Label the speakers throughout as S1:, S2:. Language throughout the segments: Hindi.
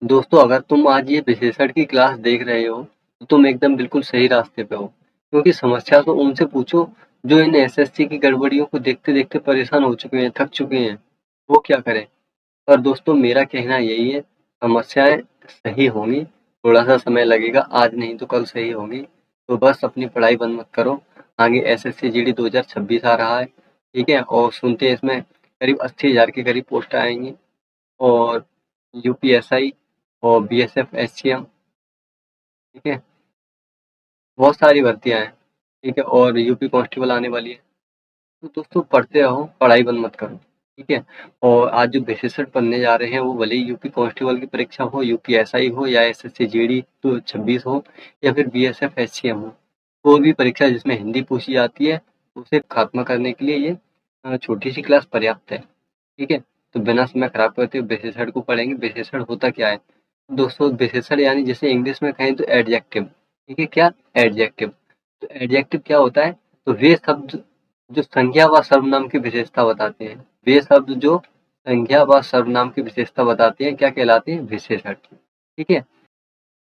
S1: दोस्तों, अगर तुम आज ये विशेषण की क्लास देख रहे हो, तो तुम एकदम बिल्कुल सही रास्ते पे हो। क्योंकि समस्या तो उनसे पूछो जो इन एसएससी की गड़बड़ियों को देखते-देखते परेशान हो चुके हैं, थक चुके हैं। वो क्या करें? पर दोस्तों मेरा कहना यही है, समस्याएँ सही होंगी, थोड़ा-सा समय लगेगा, आज नहीं तो कल सही होंगी। तो बस अपनी पढ़ाई बंद मत करो। आगे एसएससी जीडी 2026 आ रहा है, ठीक है? और सुनते हैं इसमें करीब 80,000 के करीब पोस्ट आएँगी और यूपीएसआई और बीएसएफ एससीएम, ठीक है? बहुत सारी भर्तियां हैं, ठीक है? और यूपी कांस्टेबल आने वाली है। तो दोस्तों पढ़ते रहो, पढ़ाई बंद मत करो, ठीक है? और आज जो विशेषण पढ़ने जा रहे हैं वो भले ही यूपी कांस्टेबल की परीक्षा हो, यूपीएसआई हो या एसएससी जीडी तो 26 हो या फिर बीएसएफ एससीएम हो, कोई भी परीक्षा जिसमें हिंदी पूछी जाती है उसे खात्मा करने के लिए ये छोटी सी क्लास पर्याप्त है, ठीक है? तो बिना समय खराब करते हुए विशेषण को पढ़ेंगे। विशेषण होता क्या है दोस्तों? विशेषण यानी जैसे इंग्लिश में कहें तो एडजेक्टिव, ठीक है? क्या? एडजेक्टिव। तो एडजेक्टिव क्या होता है? तो वे शब्द जो संज्ञा व सर्वनाम की विशेषता बताते हैं, वे शब्द जो संज्ञा व सर्वनाम की विशेषता बताते हैं क्या कहलाते हैं? विशेषण, ठीक है?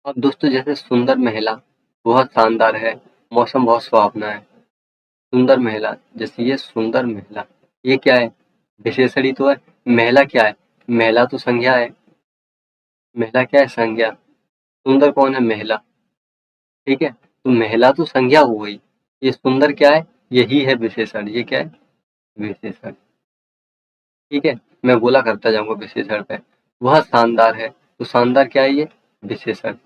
S1: अब दोस्तों जैसे सुंदर महिला बहुत शानदार है, मौसम बहुत सुहावना है। सुंदर महिला, जैसे ये सुंदर महिला, ये क्या है? विशेषण ही तो है। महिला क्या है? महिला तो संज्ञा है। महिला क्या है? संज्ञा। सुंदर कौन है? महिला, ठीक है? तो महिला तो संज्ञा हो गई। ये सुंदर क्या है? यही है विशेषण। ये क्या है? विशेषण, ठीक है? मैं बोला करता जाऊंगा विशेषण पे। वह शानदार है, तो शानदार क्या है? ये विशेषण।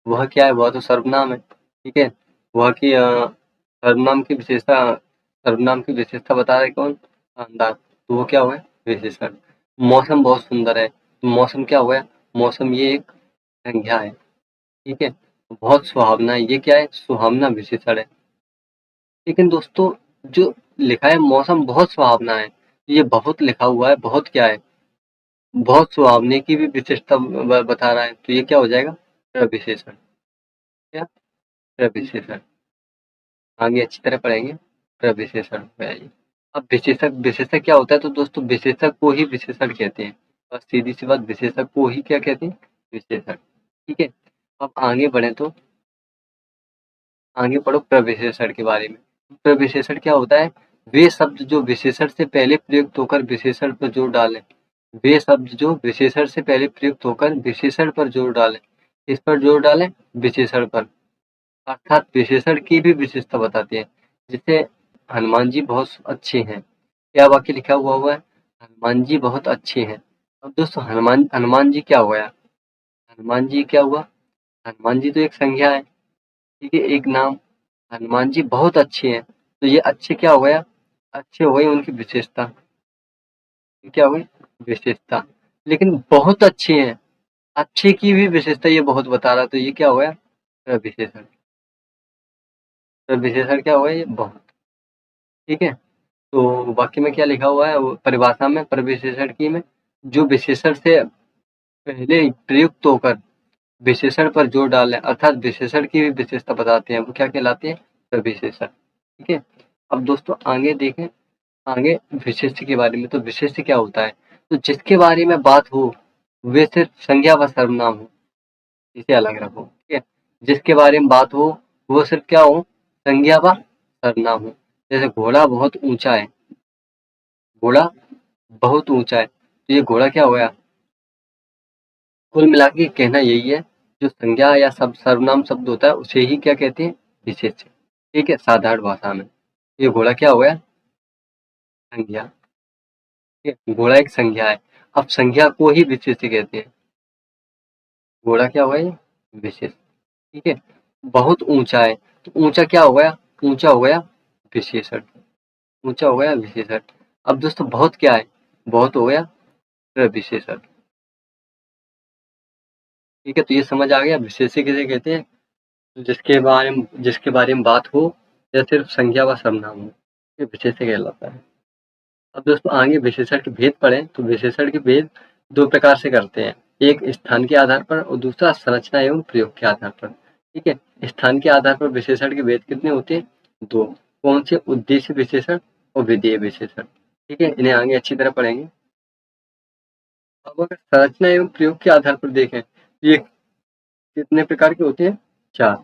S1: वह क्या है? वह तो सर्वनाम है, ठीक है? वह की सर्वनाम की विशेषता बता रहे कौन? शानदार, तो वो क्या हुआ? विशेषण। मौसम बहुत सुंदर है, तो मौसम क्या हुआ? मौसम ये एक संज्ञा है, ठीक है? बहुत सुहावना है, ये क्या है? सुहावना विशेषण है। लेकिन दोस्तों जो लिखा है मौसम बहुत सुहावना है, ये बहुत लिखा हुआ है, बहुत क्या है? बहुत सुहावने की भी विशेषता बता रहा है, तो ये क्या हो जाएगा? प्रविशेषण। क्या? प्रविशेषण। आगे अच्छी तरह पढ़ेंगे, प्रविशेषण पे आइए। अब विशेषक, विशेषक क्या होता है? तो दोस्तों विशेषक को ही विशेषण कहते हैं। बस सीधी सी बात, विशेषक को ही क्या कहते हैं? विशेषण, ठीक है? अब आगे बढ़े तो आगे पढ़ो प्रविशेषण के बारे में। प्रविशेषण क्या होता है? वे शब्द जो विशेषण से पहले प्रयुक्त होकर विशेषण पर जोर डालें। वे शब्द जो विशेषण से पहले प्रयुक्त होकर विशेषण पर जोर डालें। किस पर जोर डालें? विशेषण पर। अर्थात विशेषण की भी विशेषता बताते हैं। जैसे हनुमान जी बहुत अच्छे हैं। क्या वाक्य लिखा हुआ है? हनुमान जी बहुत अच्छे हैं। अब दोस्तों हनुमान हनुमान जी क्या हुआ? हनुमान जी क्या हुआ? हनुमान जी तो एक संज्ञा है, ठीक है? एक नाम। हनुमान जी बहुत अच्छे हैं, तो ये अच्छे क्या हो गया? अच्छे हो गई उनकी विशेषता। ये क्या हो गई? विशेषता। लेकिन बहुत अच्छे हैं, अच्छे की भी विशेषता ये बहुत बता रहा, तो ये क्या हो गया? विशेषण। तो विशेषण क्या हुआ? ये बहुत, ठीक है? तो वाक्य में क्या लिखा हुआ है? वो परिभाषा में, प्रविशेषण की में, जो विशेषण से पहले प्रयुक्त होकर विशेषण पर जोर डालें, अर्थात विशेषण की भी विशेषता बताते हैं, वो क्या कहलाते हैं? प्रविशेषण, ठीक है? अब दोस्तों आगे देखें, आगे विशिष्ट के बारे में। तो विशिष्ट क्या होता है? तो जिसके बारे में बात हो वे सिर्फ संज्ञा व सर्वनाम हो, इसे अलग रखो, ठीक है? जिसके बारे में बात हो वो सिर्फ क्या हो? संज्ञा व सर्वनाम हो। जैसे घोड़ा बहुत ऊंचा है, घोड़ा बहुत ऊंचा है, तो ये घोड़ा क्या हुआ? कुल मिला के कहना यही है, जो संज्ञा या सब सर्वनाम शब्द होता है उसे ही क्या कहते हैं? विशेष्य, ठीक है? साधारण भाषा में ये घोड़ा क्या हुआ? संज्ञा, ठीक है? घोड़ा एक संज्ञा है। अब संज्ञा को ही विशेष्य कहते हैं। घोड़ा क्या हुआ? ये विशेष, ठीक है? बहुत ऊंचा है, तो ऊंचा क्या हो गया? ऊंचा हो गया विशेषण। ऊंचा हो गया विशेषण। अब दोस्तों बहुत क्या है? बहुत हो गया विशेषण, ठीक है? तो ये समझ आ गया विशेष्य किसे कहते हैं? जिसके बारे में बात हो या सिर्फ संज्ञा व सर्वनाम हो, ये विशेष्य कहलाता है। अब दोस्तों आगे विशेषण के भेद पढ़ें, तो विशेषण के भेद दो प्रकार से करते हैं। एक स्थान के आधार पर और दूसरा संरचना एवं प्रयोग के आधार पर, ठीक है? स्थान के आधार पर विशेषण के भेद कितने होते हैं? दो। कौन से? उद्देश्य विशेषण और विधेय विशेषण, ठीक है? इन्हें आगे अच्छी तरह पढ़ेंगे। अब अगर संरचना एवं प्रयोग के आधार पर देखें, ये कितने प्रकार के होते हैं? 4।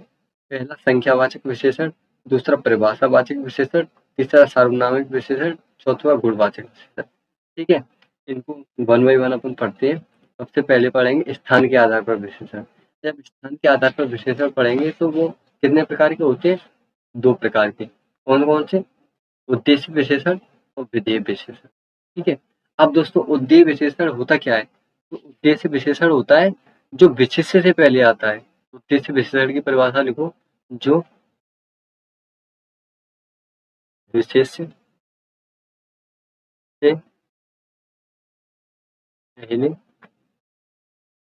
S1: पहला संख्यावाचक विशेषण, दूसरा परिभाषावाचक विशेषण, तीसरा सार्वनामिक विशेषण, चौथा गुणवाचक विशेषण। ठीक है, इनको वन बाई वन अपन पढ़ते हैं। सबसे पहले पढ़ेंगे स्थान के आधार पर विशेषण। जब स्थान के आधार पर विशेषण पढ़ेंगे तो वो कितने प्रकार के होते हैं? 2 प्रकार के। कौन कौन से? उद्देश्य विशेषण और विधेय विशेषण। ठीक है, अब दोस्तों उद्देश्य विशेषण होता क्या है? तो उद्देश्य विशेषण होता है जो विशेष्य से पहले आता है। उद्देश्य विशेषण की परिभाषा लिखो, जो विशेष्य से पहले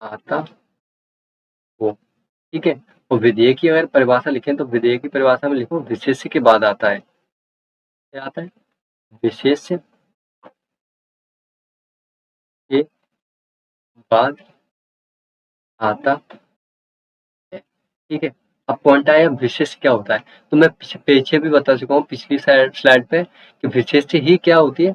S1: आता हो। ठीक है, और विधेय की अगर परिभाषा लिखें तो विधेय की परिभाषा में लिखो विशेष्य के बाद आता है। क्या आता है? विशेष्य के बाद आता है। ठीक है, अब पॉइंट आया विशेष्य क्या होता है। तो मैं पीछे भी बता चुका हूँ पिछली स्लाइड पे कि विशेष्य ही क्या होती है?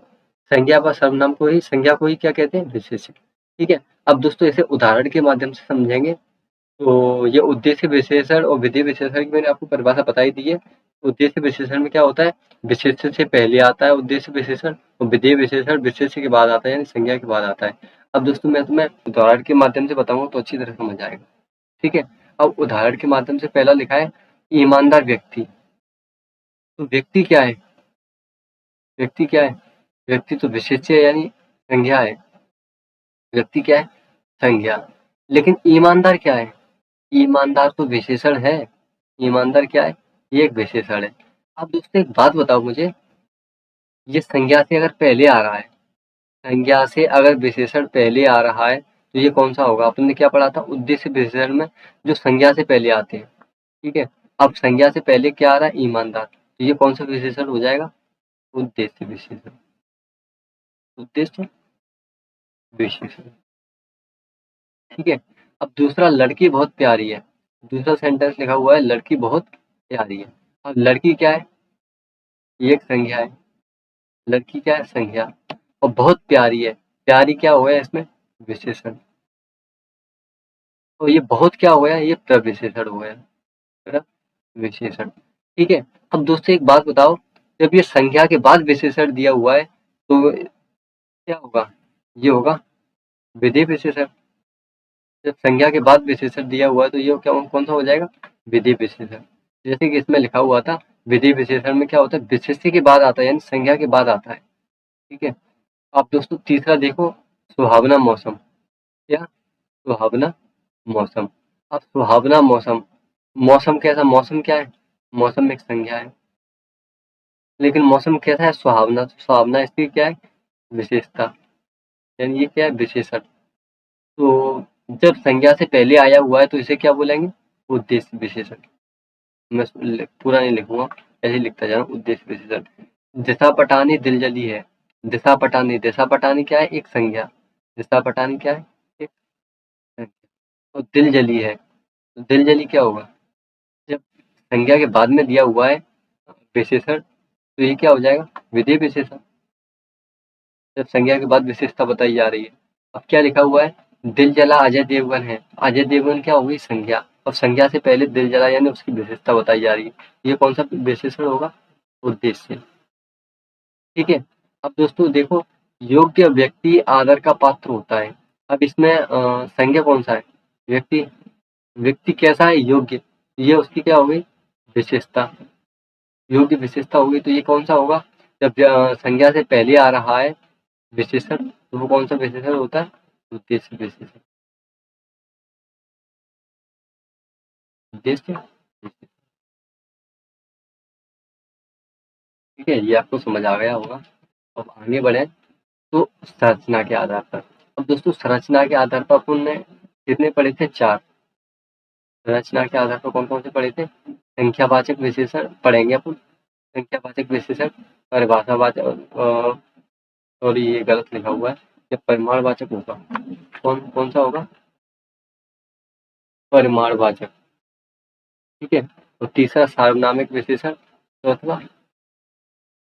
S1: संज्ञा व सर्वनाम को ही, संज्ञा को ही क्या कहते हैं? विशेष्य। ठीक है, अब दोस्तों इसे उदाहरण के माध्यम से समझेंगे। तो ये उद्देश्य विशेषण और विधेय विशेषण की मैंने आपको परिभाषा बता ही दी है। उद्देश्य विशेषण में क्या होता है? विशेष्य से पहले आता है उद्देश्य विशेषण, और विधेय विशेषण विशेष्य के बाद आता है, यानी संज्ञा के बाद आता है। अब दोस्तों मैं तुम्हें उदाहरण के माध्यम से बताऊंगा तो अच्छी तरह समझ आएगा। ठीक है, अब उदाहरण के माध्यम से पहला लिखा है ईमानदार व्यक्ति। तो व्यक्ति क्या है? व्यक्ति क्या है? व्यक्ति तो विशेष्य है, यानी संज्ञा है। व्यक्ति क्या है? संज्ञा। लेकिन ईमानदार क्या है? ईमानदार तो विशेषण है। ईमानदार क्या है? ये एक विशेषण है। अब दोस्तों एक बात बताओ मुझे, ये संज्ञा से अगर पहले आ रहा है, संज्ञा से अगर विशेषण पहले आ रहा है तो ये कौन सा होगा? अपन ने क्या पढ़ा था उद्देश्य विशेषण में, जो संज्ञा से पहले आते हैं। ठीक है, अब संज्ञा से पहले क्या आ रहा है? ईमानदार। तो ये कौन सा विशेषण हो जाएगा? उद्देश्य विशेषण। उद्देश्य विशेषण। ठीक है, अब दूसरा लड़की बहुत प्यारी है। दूसरा सेंटेंस लिखा हुआ है लड़की बहुत प्यारी है। अब लड़की क्या है? ये एक संज्ञा है। लड़की क्या है? संज्ञा। और बहुत प्यारी है। प्यारी क्या हुआ है इसमें? विशेषण। तो ये बहुत क्या हुआ है? ये प्रविशेषण हुआ है। प्रविशेषण। ठीक है, अब दोस्तों एक बात बताओ, जब ये संज्ञा के बाद विशेषण दिया हुआ है तो क्या होगा? ये होगा विधेय विशेषण। जब संज्ञा के बाद विशेषण दिया हुआ है तो ये क्या कौन सा हो जाएगा? विधेय विशेषण। जैसे कि इसमें लिखा हुआ था विधेय विशेषण में क्या होता है? विशेष्य के बाद आता है, यानी संज्ञा के बाद आता है। ठीक है, अब दोस्तों तीसरा देखो, सुहावना मौसम। क्या? सुहावना मौसम। अब सुहावना मौसम, मौसम कैसा? मौसम क्या है? मौसम एक संज्ञा है, लेकिन मौसम कैसा है? सुहावना। सुहावना इसकी क्या है? विशेषता, यानी ये क्या है? विशेषण। तो जब संज्ञा से पहले आया हुआ है तो इसे क्या बोलेंगे? उद्देश्य विशेषण। मैं पूरा नहीं लिखूंगा, ऐसे ही लिखता जा रहा हूँ। उद्देश्य विशेषण। दिशा पटानी दिलजली है। दिशा पटानी, दिशा पटानी क्या है? एक संज्ञा। दिशा पटानी क्या है? एक संज्ञा। तो दिलजली है, तो दिलजली क्या होगा? जब संज्ञा के बाद में दिया हुआ है विशेषण तो ये क्या हो जाएगा? विधेय विशेषण। जब संज्ञा के बाद विशेषता बताई जा रही है। अब क्या लिखा हुआ है? दिल जला अजय देवगन है। अजय देवगन क्या होगी? संज्ञा। और संज्ञा से पहले दिल जला, यानी उसकी विशेषता बताई जा रही है। ये कौन सा विशेषण होगा? उद्देश्य। ठीक है, अब दोस्तों देखो, योग्य व्यक्ति आदर का पात्र होता है। अब इसमें संज्ञा कौन सा है? व्यक्ति। व्यक्ति कैसा है? योग्य। ये उसकी क्या होगी? विशेषता। योग्य विशेषता होगी, तो ये कौन सा होगा? जब संज्ञा से पहले आ रहा है विशेषण तो वो कौन सा विशेषण होता है? उद्देश्य विशेषण। उद्देश्य विशेषण। ठीक है, ये आपको समझ आ गया होगा। अब आगे बढ़े तो संरचना के आधार पर। अब दोस्तों संरचना के आधार पर अपन ने कितने पढ़े थे? 4। संरचना के आधार पर कौन कौन से पढ़े थे? संख्यावाचक विशेषण पढ़ेंगे अपन। संख्यावाचक विशेषण, परिभाषावाचक, और ये गलत लिखा हुआ है, ये परिमाणवाचक होगा। कौन कौन सा होगा? परिमाणवाचक। ठीक है, और तीसरा सार्वनामिक विशेषण, चौथा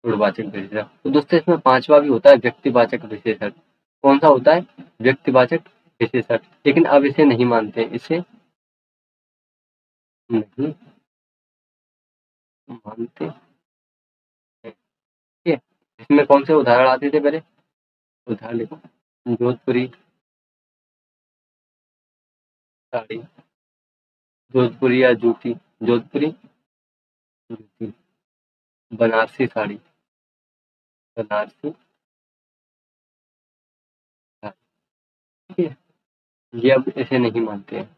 S1: गुणवाचक विशेषण। तो दोस्तों इसमें पांचवा भी होता है व्यक्तिवाचक विशेषण। कौन सा होता है? व्यक्तिवाचक विशेषण, लेकिन अब इसे नहीं मानते, इसे नहीं मानते हैं। ठीक है, इसमें कौन से उदाहरण आते थे पहले? उदाहरण देखो, जोधपुरी साड़ी, जोधपुरी या जूती, जोधपुरी जूती, बनारसी साड़ी, बनारसी साड़ी। ठीक है, ये अब इसे नहीं मानते हैं।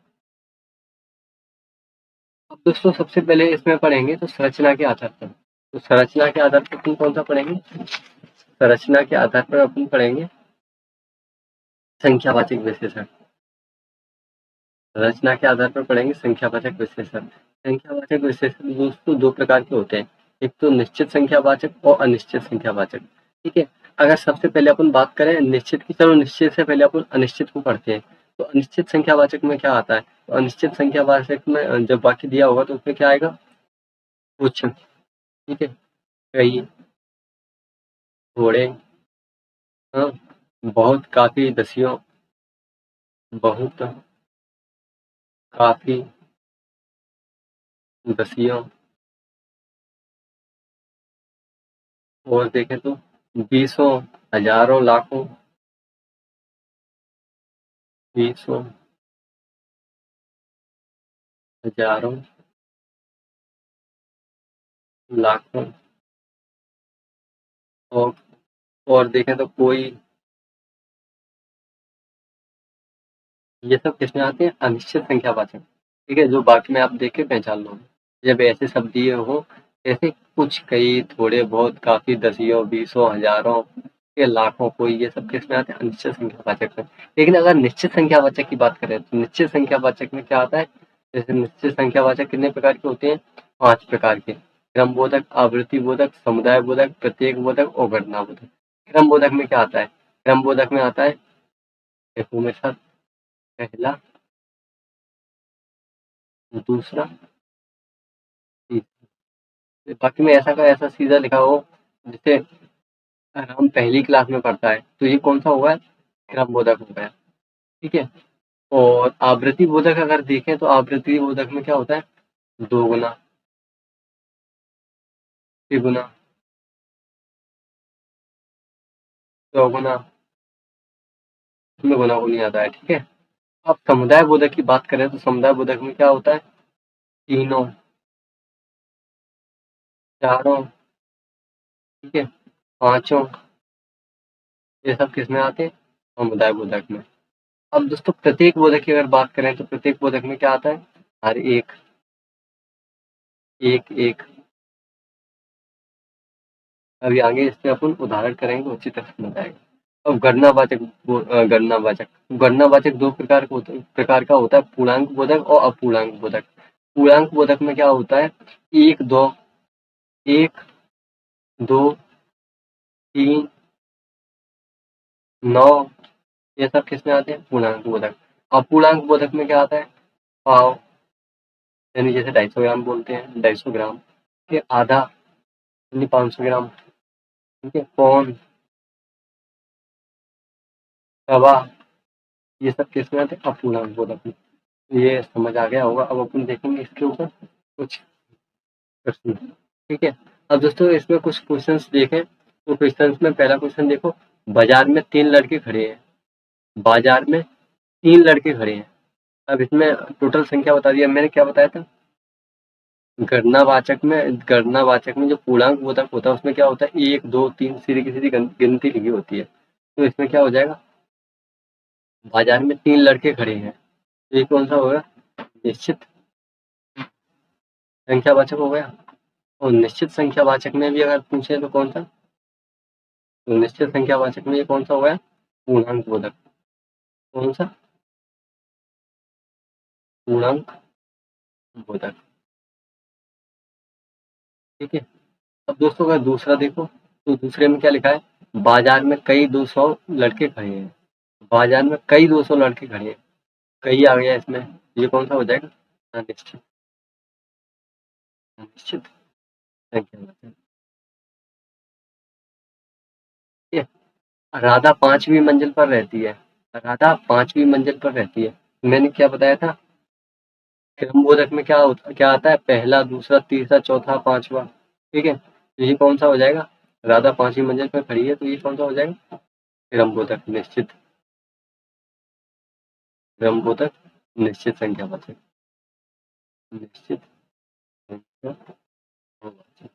S1: अब दोस्तों सबसे पहले इसमें पढ़ेंगे तो संरचना के आधार पर। तो संरचना के आधार पर अपन कौन सा पढ़ेंगे? संरचना के आधार पर अपन पढ़ेंगे संख्यावाचक विशेषण। संरचना के आधार पर पढ़ेंगे संख्यावाचक विशेषण। संख्यावाचक विशेषण दोस्तों दो प्रकार के होते हैं, एक तो निश्चित संख्यावाचक और अनिश्चित संख्यावाचक। ठीक है, अगर सबसे पहले अपन बात करें निश्चित की, चलो निश्चित से पहले अपन अनिश्चित को पढ़ते हैं। तो अनिश्चित संख्यावाचक में क्या आता है? तो अनिश्चित संख्यावाचक में जब वाक्य दिया होगा तो उसमें क्या आएगा? कुछ। ठीक है, कई, थोड़े, हाँ, बहुत, काफी, दसियों, बहुत, काफी, दसियों, और देखें तो बीसों, हजारों, लाखों, बीसों, हजारों, लाखों, और और देखें तो कोई। ये सब किसमें आते हैं? अनिश्चित संख्यावाचक। ठीक है, जो वाक्य में आप देख के पहचान लो, जब ऐसे शब्द दिए हो, जैसे कुछ, कई, थोड़े, बहुत, काफी, दसियों, बीसों, हजारों, ये लाखों, कोई, ये सब किसमें आते हैं? अनिश्चित संख्यावाचक में। लेकिन अगर निश्चित संख्यावाचक की बात करें तो निश्चित संख्यावाचक में क्या आता है? जैसे निश्चित संख्यावाचक कितने प्रकार के होते हैं? 5 प्रकार के, क्रमबोधक, आवृत्ति बोधक, समुदाय बोधक, प्रत्येक बोधक और घटना बोधक। क्रमबोधक में क्या आता है? क्रमबोधक में आता है, देखो मेरे साथ, पहला, दूसरा, तीसरा। बाकी में ऐसा का ऐसा सीधा लिखा हो, जैसे अगर हम पहली क्लास में पढ़ता है तो ये कौन सा हुआ है? क्रमबोधक हो गया। ठीक है, और आवृत्ति बोधक अगर देखें तो आवृत्ति बोधक में क्या होता है? दो गुना, त्रिगुना, चौगुना, इसमें गुना को नहीं आता है। ठीक है, अब समुदाय बोधक की बात करें तो समुदाय बोधक में क्या होता है? तीनों, चारों, ठीक है, पांचों, ये सब किसमें आते हैं? समुदाय बोधक में। अब दोस्तों प्रत्येक बोधक की अगर बात करें तो प्रत्येक बोधक में क्या आता है? हर एक, एक एक। अभी आगे इसमें अपन उदाहरण करेंगे, उसी तरह समझ आएगा। अब गणनावाचक गणनावाचक, गणनावाचक दो प्रकार का होता है, पूर्णांक बोधक और अपूर्णांक बोधक। पूर्णांक बोधक में क्या होता है? एक, दो, एक, दो, तीन, नौ, ये सब किसमें आते हैं? पूर्णांक बोधक। अपूर्णांक बोधक में क्या आता है? पाव, यानी जैसे 250 ग्राम बोलते हैं, 250 ग्राम के आधा, यानी 500 ग्राम। ठीक है, पौन, सवा, ये सब किसमें आते हैं? अपूर्णांक बोधक में। ये समझ आ गया होगा। अब अपन देखेंगे इसके ऊपर कुछ प्रश्न। ठीक है, अब दोस्तों इसमें कुछ क्वेश्चंस देखें तो क्वेश्चंस में पहला क्वेश्चन देखो, बाजार में 3 लड़के खड़े हैं। बाजार में 3 लड़के खड़े हैं। अब इसमें टोटल संख्या बता दिया, मैंने क्या बताया था? गणनावाचक में जो पूर्णांक बोधक होता है उसमें क्या होता है? 1 2 3 सीधी की सीधी गिनती लिखी होती है। तो इसमें क्या हो जाएगा? बाजार में 3 लड़के खड़े हैं, तो ये कौन सा होगा? निश्चित संख्यावाचक हो गया। और निश्चित संख्यावाचक में भी अगर पूछे तो कौन सा? तो निश्चित संख्यावाचक में ये कौन सा हो गया? पूर्णांक बोधक। कौन सा? पूर्णांक बोधक। ठीक है, अब दोस्तों अगर दूसरा देखो तो दूसरे में क्या लिखा है? बाजार में कई 200 लड़के खड़े हैं। बाजार में कई 200 लड़के खड़े हैं, कई आ गया इसमें, ये कौन सा हो जाएगा? अनिश्चित, अनिश्चित संख्यावाचक। ठीक है, राधा 5वीं मंजिल पर रहती है। राधा 5वीं मंजिल पर रहती है। मैंने क्या बताया था? क्रमबोधक में क्या आता है? पहला, दूसरा, तीसरा, चौथा, 5वां। ठीक है? तो ये कौन-सा हो जाएगा? राधा 5वीं मंजिल पर खड़ी है, तो ये कौन-सा हो जाएगा? क्रमबोधक निश्चित। क्रमबोधक निश्चित संख्यावाचक। निश्चित संख्यावाचक।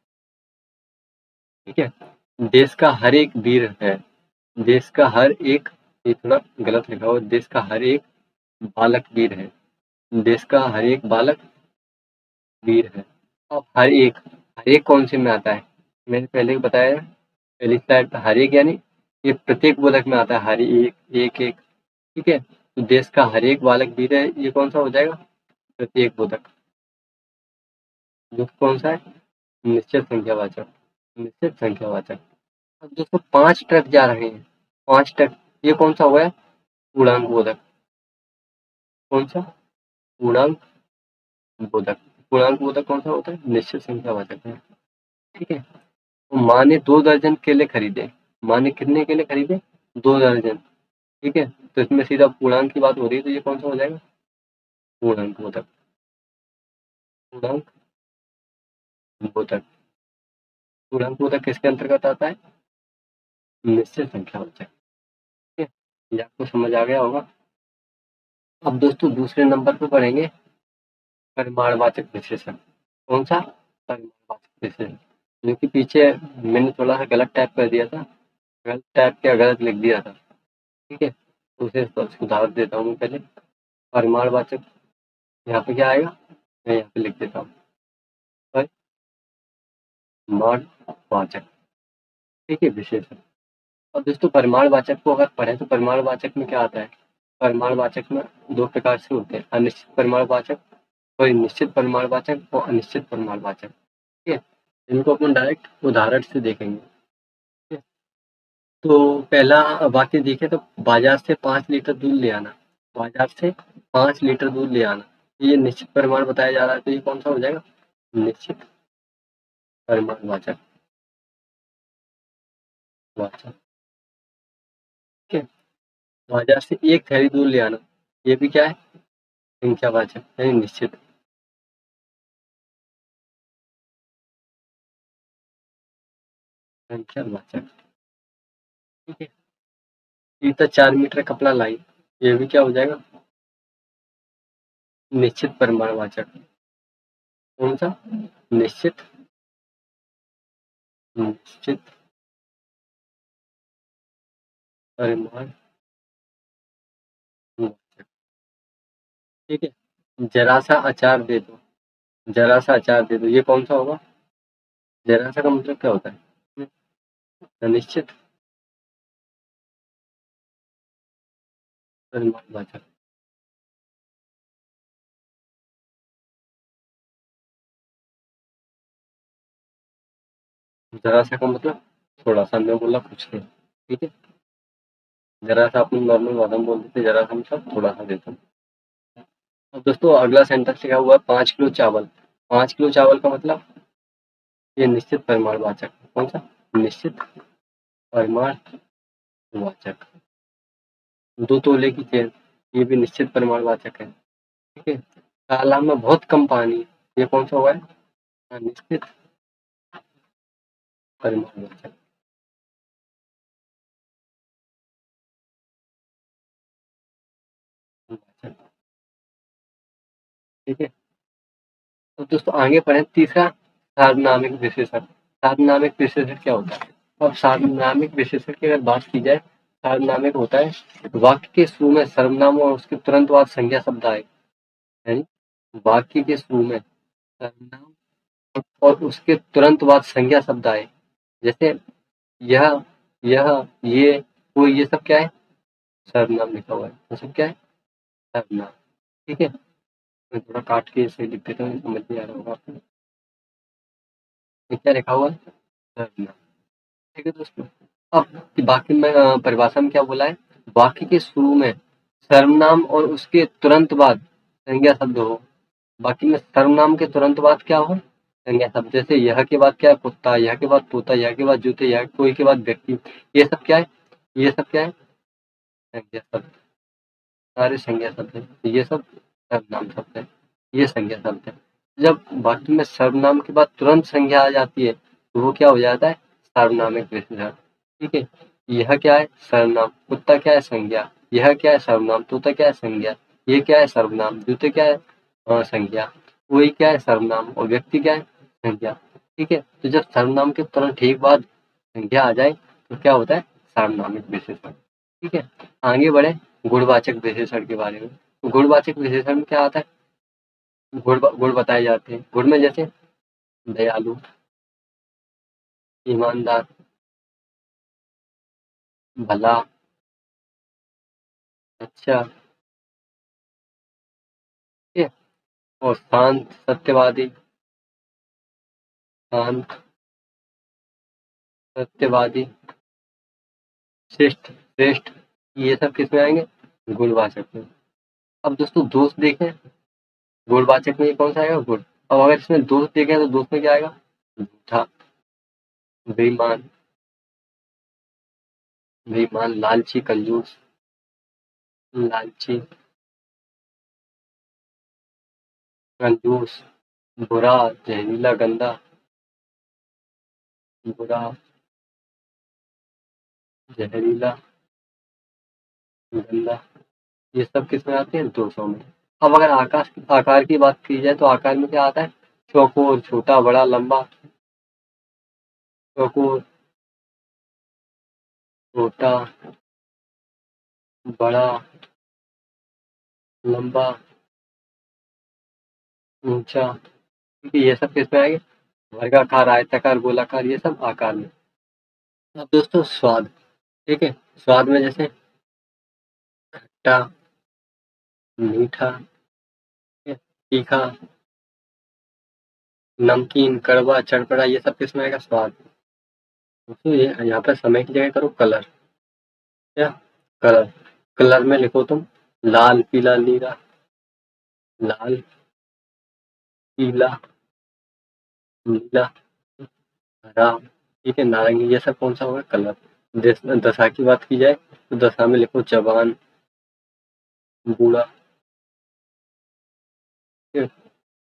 S1: ठीक है? देश का हर एक वीर है। देश का हर एक, ये थोड़ा गलत लिखा हुआ है, देश का हर एक बालक वीर है। देश का हर एक बालक वीर है। अब हर एक कौन से में आता है? मैंने पहले ही बताया है, पहली स्लाइड पे हर एक यानी ये प्रत्येक बोधक में आता है, हर एक, एक-एक। ठीक है? तो देश का हर एक बालक वीर है, ये कौन-सा हो जाएगा? प्रत्येक बोधक। जो कौन सा है? निश्चित संख्यावाचक। निश्चित संख्यावाचक। अब दोस्तों 5 ट्रक जा रहे हैं, 5 ट्रक, ये कौन-सा हुआ है? पूर्णांक बोधक। कौन-सा? पूर्णांक बोधक। पूर्णांक बोधक कौन-सा होता है? निश्चित संख्यावाचक है। ठीक है? तो माँ ने 2 दर्जन केले खरीदे। माँ ने कितने केले खरीदे? 2 दर्जन। ठीक है? तो इसमें सीधा पूर्णांक की बात हो रही है, तो ये कौन-सा हो जाएगा? पूर्णांक बोधक। पूर्णांक बोधक। पूर्णांक बोधक किसके अंतर्गत आता है? निश्चित संख्यावाचक। ठीक है? ये आपको समझ आ गया होगा। अब दोस्तों दूसरे नंबर पे पढ़ेंगे परिमाणवाचक विशेषण। कौन-सा? परिमाणवाचक विशेषण। जो कि पीछे मैंने थोड़ा-सा गलत टाइप कर दिया था। गलत टाइप क्या गलत लिख दिया था। ठीक है? तो उसे सुधार देता हूँ मैं पहले। परिमाणवाचक यहाँ पे क्या आएगा? मैं यहाँ पे लिख देता हूँ। परिमाणवाचक। ठीक है? विशेषण। अब दोस्तों परिमाणवाचक को अगर पढ़ें तो परिमाणवाचक में क्या आता है? परिमाणवाचक में 2 प्रकार से होते हैं, अनिश्चित परिमाणवाचक, सॉरी निश्चित परिमाणवाचक और अनिश्चित परिमाणवाचक। ठीक है? इनको अपन डायरेक्ट उदाहरण से देखेंगे। ठीक है? तो पहला वाक्य देखें तो बाजार से 5 लीटर दूध ले आना। बाजार से 5 लीटर दूध ले आना। ये निश्चित परिमाण बताया जा रहा है, तो ये कौन-सा हो जाएगा? निश्चित परिमाणवाचक। वाचक। ठीक है? बाजार से 1 थैली दूध ले आना। ये भी क्या है? संख्यावाचक यानी निश्चित। संख्यावाचक। ठीक है? सीता 4 मीटर कपड़ा लाई। ये भी क्या हो जाएगा? निश्चित परिमाणवाचक। कौन-सा? निश्चित। निश्चित परिमाणवाचक। ठीक है? ज़रा-सा अचार दे दो। ज़रा-सा अचार दे दो। ये कौन-सा होगा? ज़रा-सा का मतलब क्या होता है? अनिश्चित परिमाणवाचक। ज़रा-सा का मतलब थोड़ा-सा, मैं बोला कुछ नहीं। ठीक है? ज़रा-सा अपन नॉर्मल वाला में बोल देते, ज़रा-सा मतलब थोड़ा-सा देता हूँ। अब दोस्तों अगला सेंटेंस लिखा हुआ है 5 किलो चावल। 5 किलो चावल का मतलब ये निश्चित परिमाणवाचक। कौन-सा? निश्चित परिमाणवाचक। 2 तोले की चेन, ये भी निश्चित परिमाणवाचक है। ठीक है? तालाब में बहुत कम पानी, ये कौन-सा हुआ है? निश्चित परिमाणवाचक। ठीक है? तो दोस्तों आगे बढ़े, तीसरा सार्वनामिक विशेषण। सार्वनामिक विशेषण क्या होता है? अब सार्वनामिक विशेषण की अगर बात की जाए, सार्वनामिक होता है वाक्य के शुरू में सर्वनाम और उसके तुरंत बाद संज्ञा शब्द आए। यानी वाक्य के शुरू में सर्वनाम और उसके तुरंत बाद संज्ञा शब्द आए। जैसे यह, ये, वो, ये सब क्या है? सर्वनाम लिखा हुआ है। ये सब क्या है? सर्वनाम। ठीक है? मैं थोड़ा काट के इसे लिख देता हूँ, समझ नहीं आ रहा होगा आपको। ये क्या लिखा हुआ है? सर्वनाम। ठीक है दोस्तों। अब बाकी में परिभाषा में क्या बोला है? वाक्य के शुरू में सर्वनाम और उसके तुरंत बाद संज्ञा शब्द हो। बाकी में सर्वनाम के तुरंत बाद क्या हो? संज्ञा शब्द। जैसे यह के बाद क्या है? कुत्ता, यह के बाद तोता, यह के बाद जूते, यह कोई के बाद व्यक्ति। ये सब क्या है? ये सब क्या है? संज्ञा शब्द। सारे संज्ञा शब्द हैं, ये सब सर्वनाम शब्द हैं, ये संज्ञा शब्द हैं। जब वाक्य में सर्वनाम के बाद तुरंत संज्ञा आ जाती है, तो वो क्या हो जाता है? सार्वनामिक विशेषण। ठीक है, यह क्या है? सर्वनाम। कुत्ता क्या है? संज्ञा। यह क्या है? सर्वनाम। तोता क्या है? संज्ञा। ये क्या है? सर्वनाम। जूते क्या है? संज्ञा। वही क्या है? सर्वनाम। और व्यक्ति क्या है? संज्ञा। ठीक है, तो जब सर्वनाम के तुरंत ठीक बाद संज्ञा आ जाए तो क्या होता है? सार्वनामिक विशेषण। ठीक है, आगे बढ़े गुणवाचक विशेषण के बारे में। तो गुणवाचक विशेषण में क्या आता है? गुण बताए जाते हैं। गुण में जैसे दयालु, ईमानदार, भला, अच्छा, ठीक है, और शांत, सत्यवादी, शांत, सत्यवादी, शिष्ट, श्रेष्ठ, ये सब किसमें आएंगे? गुणवाचक में। अब दोस्तों दोष देखें, गुणवाचक में ये कौन सा आएगा? गुण। अब अगर इसमें दोष देखें तो दोष में क्या आएगा? झूठा, बेईमान, बेईमान, लालची, कंजूस, लालची, कंजूस, बुरा, जहरीला, गंदा, बुरा, जहरीला, गंदा, ये सब किसमें आते हैं? दोषों में। अब अगर आकार की बात की जाए तो आकार में क्या आता है? चौकोर, छोटा, बड़ा, लंबा, चौकोर, छोटा, बड़ा, लंबा, ऊंचा, ठीक है, ये सब किसमें आएंगे? वर्गाकार, आयताकार, गोलाकार, ये सब आकार में। अब दोस्तों स्वाद, ठीक है, स्वाद में जैसे खट्टा, मीठा, ठीक है, तीखा, नमकीन, कड़वा, चटपटा, ये सब किसमें आएगा? स्वाद। दोस्तों ये यहाँ पर समय की जगह करो कलर। क्या? कलर। कलर में लिखो तुम लाल, पीला, नीला, लाल, पीला, नीला, हरा, ठीक है, नारंगी, ये सब कौन सा होगा? कलर। दशा की बात की जाए तो दशा में लिखो जवान, बूढ़ा, ठीक है,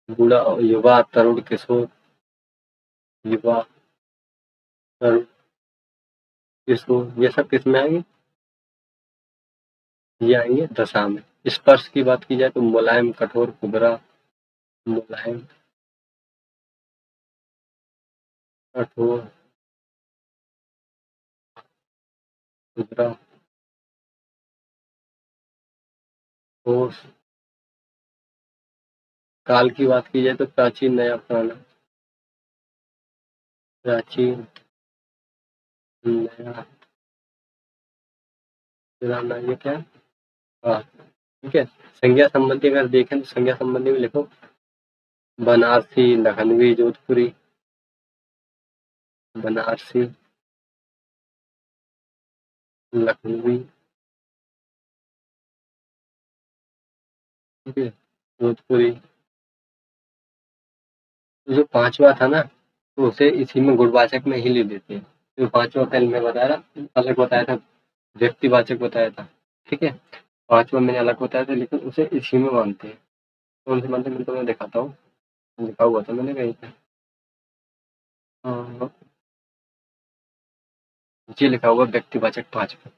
S1: बूढ़ा, युवा, तरुण, किशोर, युवा, तरुण, किशोर, ये सब किस में आएंगे? ये आएंगे दशा में। स्पर्श की बात की जाए तो मुलायम, कठोर, कुबरा, मुलायम, कठोर, कुबरा, ठोस। काल की बात की जाए तो प्राचीन, नया, पुराना, प्राचीन, नया, पुराना, ये क्या है? हाँ, ठीक है। संज्ञा संबंधी अगर देखें तो संज्ञा संबंधी में लिखो बनारसी, लखनवी, जोधपुरी, बनारसी, लखनवी, ठीक है, जोधपुरी। तो जो पांचवा था ना, तो उसे इसी में गुणवाचक में ही ले लेते हैं। जो पांचवा पहले मैं बताया था, अलग बताया था, व्यक्तिवाचक बताया था, ठीक है, पांचवा मैंने अलग बताया था, लेकिन उसे इसी में मानते हैं। कौन से मानते हैं मैं तुम्हें दिखाता हूँ, लिखा हुआ था मैंने कहीं पे। हाँ, ये लिखा हुआ व्यक्तिवाचक पांचवा,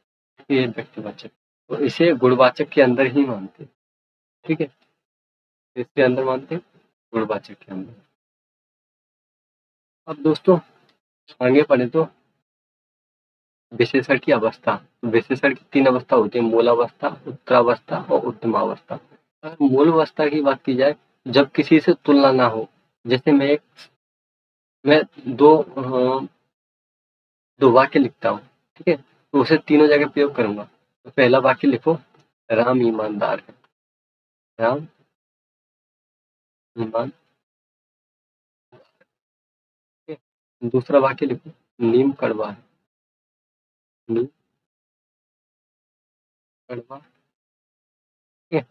S1: ये व्यक्तिवाचक, तो इसे गुणवाचक के अंदर ही मानते हैं। ठीक है, इसके अंदर मानते हैं, गुणवाचक के अंदर। अब दोस्तों आगे पढ़े तो विशेषण की अवस्था। विशेषण की तीन अवस्था होती है, मूलावस्था, उत्तरावस्था और उत्तमावस्था। अगर मूल अवस्था की बात की जाए, जब किसी से तुलना ना हो, जैसे मैं दो वाक्य लिखता हूँ, ठीक है, तो उसे तीनों जगह प्रयोग करूंगा। तो पहला वाक्य लिखो राम ईमानदार है, राम ईमान, ठीक है? दूसरा वाक्य लिखो नीम कड़वा है, नीम कड़वा, ठीक है।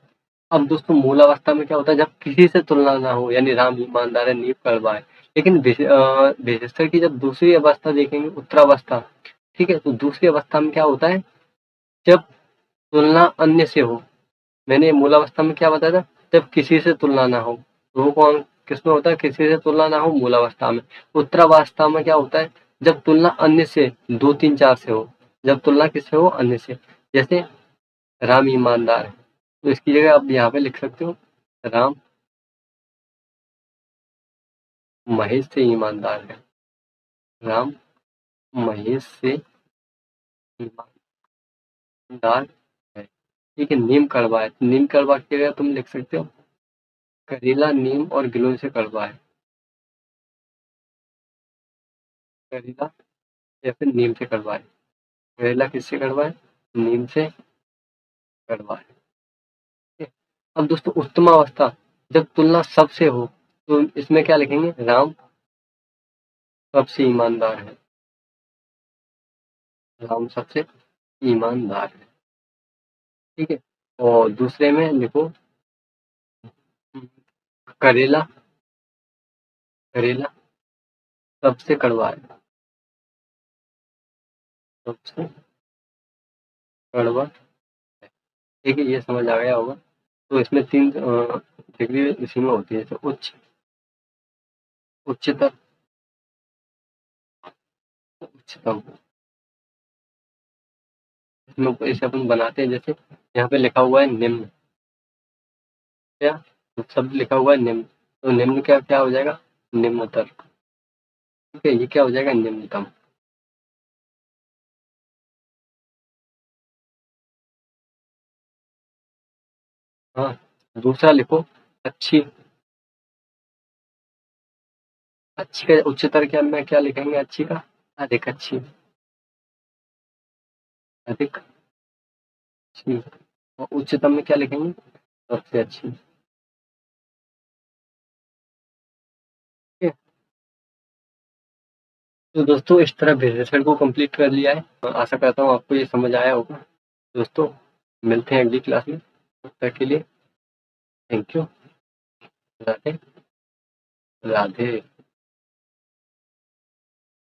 S1: अब दोस्तों मूल अवस्था में क्या होता है? जब किसी से तुलना ना हो, यानी राम ईमानदार है, नीम कड़वा है। लेकिन विशेषण की जब दूसरी अवस्था देखेंगे, उत्तरावस्था, ठीक है, तो दूसरी अवस्था में क्या होता है? जब तुलना अन्य से हो, मैंने मूलावस्था में क्या बताया था, जब किसी से तुलना ना हो। तो वो कौन किसमें होता है, किसी से तुलना ना हो मूलावस्था में। उत्तरावस्था में क्या होता है, जब तुलना अन्य से 2, 3, 4 से हो। जब तुलना किससे हो, अन्य से। जैसे राम ईमानदार है, तो इसकी जगह आप यहाँ पे लिख सकते हो राम महेश से ईमानदार है। राम महेश से ईमानदार है। ठीक है, नीम कड़वा है, तो नीम कड़वा की जगह तुम लिख सकते हो करेला नीम और गिलोय से कड़वा है। करेला या फिर नीम से कड़वा है। करेला किससे कड़वा है, नीम से कड़वा है। ठीक है? अब दोस्तों उत्तमावस्था, जब तुलना सबसे हो, तो इसमें क्या लिखेंगे, राम सबसे ईमानदार है। राम सबसे ईमानदार है। ठीक है, और दूसरे में लिखो करेला, करेला सबसे कड़वा है। सबसे कड़वा है। ठीक है, ये समझ आ गया होगा। तो इसमें 3 डिग्री इसी में होती है, तो उच्च, उच्चतर, उच्चतम। इसमें इसे अपन बनाते हैं, जैसे यहाँ पे लिखा हुआ है निम्न, क्या, तो शब्द लिखा हुआ है निम्न, तो निम्न क्या क्या हो जाएगा, निम्नतर। ठीक है, ये क्या हो जाएगा, निम्नतम। हाँ, दूसरा लिखो अच्छी। अच्छी का उच्चतर क्या में क्या लिखेंगे, अच्छी का अधिक अच्छी, अधिक अच्छी। और उच्चतम में क्या लिखेंगे, सबसे अच्छी। ठीक है, तो दोस्तों इस तरह विश्लेषण को कंप्लीट कर लिया है, और आशा करता हूँ आपको ये समझ आया होगा। दोस्तों मिलते हैं अगली क्लास में, तब तक के लिए थैंक यू। राधे राधे।